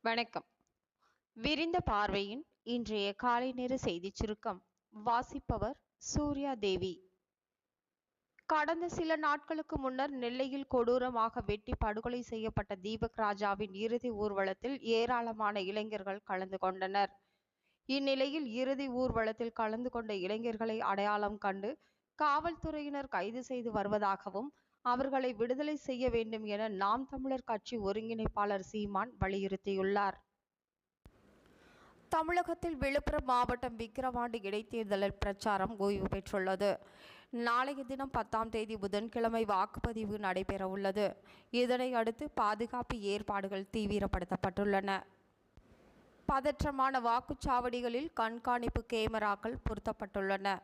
வணக்கம். விரிந்த பார்வையின் இன்றைய காலை நேர செய்திச் சுருக்கம் வாசிப்பவர் சூர்யா தேவி. கடந்த சில நாட்களுக்கு முன்னர் நெல்லையில் கொடூரமாக வெட்டி படுகொலை செய்யப்பட்ட தீபக் ராஜாவின் இறுதி ஊர்வலத்தில் ஏராளமான இளைஞர்கள் கலந்து கொண்டனர். இந்நிலையில் இறுதி ஊர்வலத்தில் கலந்து கொண்ட இளைஞர்களை அடையாளம் கண்டு காவல்துறையினர் கைது செய்து வருவதாகவும் அவர்களை விடுதலை செய்ய வேண்டும் என நாம் தமிழர் கட்சி ஒருங்கிணைப்பாளர் சீமான் வலியுறுத்தியுள்ளார். தமிழகத்தில் விழுப்புரம் மாவட்டம் விக்கிரவாண்டி இடைத்தேர்தலில் பிரச்சாரம் ஓய்வு பெற்றுள்ளது. நாளைய தினம் 10ஆம் தேதி புதன்கிழமை வாக்குப்பதிவு நடைபெறவுள்ளது. இதனை அடுத்து பாதுகாப்பு ஏற்பாடுகள் தீவிரப்படுத்தப்பட்டுள்ளன. பதற்றமான வாக்குச்சாவடிகளில் கண்காணிப்பு கேமராக்கள் பொருத்தப்பட்டுள்ளன.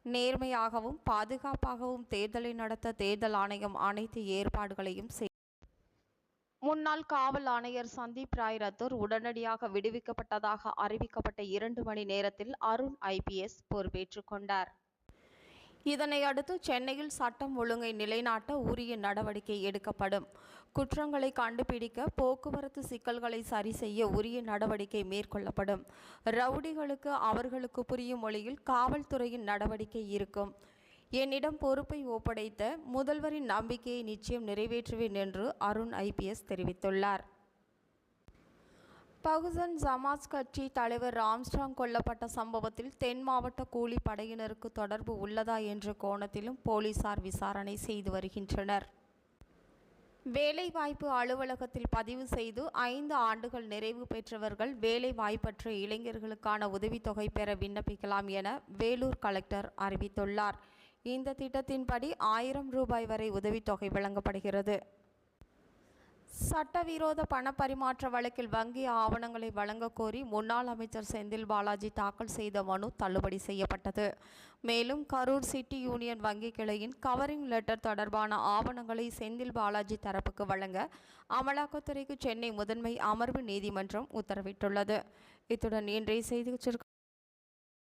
நேர்மையாகவும் பாதுகாப்பாகவும் தேர்தலை நடத்த தேர்தல் ஆணையம் அனைத்து ஏற்பாடுகளையும் முன்னாள் காவல் ஆணையர் சந்தீப் ராய் ரத்தோர் உடனடியாக விடுவிக்கப்பட்டதாக அறிவிக்கப்பட்ட 2 மணி நேரத்தில் அருண் IPS பொறுப்பேற்றுக் கொண்டார். இதனை அடுத்து சென்னையில் சட்டம் ஒழுங்கை நிலைநாட்ட உரிய நடவடிக்கை எடுக்கப்படும். குற்றங்களை கண்டுபிடிக்க, போக்குவரத்து சிக்கல்களை சரி செய்ய உரிய நடவடிக்கை மேற்கொள்ளப்படும். ரவுடிகளுக்கு அவர்களுக்கு புரியும் மொழியில் காவல்துறையின் நடவடிக்கை இருக்கும். என்னிடம் பொறுப்பை ஒப்படைத்த முதல்வரின் நம்பிக்கையை நிச்சயம் நிறைவேற்றுவேன் என்று அருண் IPS தெரிவித்துள்ளார். பகுஜன் சமாஜ் கட்சி தலைவர் ராம்ஸ்ட்ராங் கொல்லப்பட்ட சம்பவத்தில் தென் மாவட்ட கூலி படையினருக்கு தொடர்பு உள்ளதா என்ற கோணத்திலும் போலீசார் விசாரணை செய்து வருகின்றனர். வேலைவாய்ப்பு அலுவலகத்தில் பதிவு செய்து 5 ஆண்டுகள் நிறைவு பெற்றவர்கள் வேலைவாய்ப்பற்ற இளைஞர்களுக்கான உதவித்தொகை பெற விண்ணப்பிக்கலாம் என வேலூர் கலெக்டர் அறிவித்துள்ளார். இந்த திட்டத்தின்படி 1000 ரூபாய் வரை உதவித்தொகை வழங்கப்படுகிறது. சட்டவிரோத பணப்பரிமாற்ற வழக்கில் வங்கி ஆவணங்களை வழங்க கோரி முன்னாள் அமைச்சர் செந்தில் பாலாஜி தாக்கல் செய்த மனு தள்ளுபடி செய்யப்பட்டது. மேலும் கரூர் சிட்டி யூனியன் வங்கி கிளையின் கவரிங் லெட்டர் தொடர்பான ஆவணங்களை செந்தில் பாலாஜி தரப்புக்கு வழங்க அமலாக்கத்துறைக்கு சென்னை முதன்மை அமர்வு நீதிமன்றம் உத்தரவிட்டுள்ளது. இத்துடன் இன்றைய செய்திச் சுருக்கம்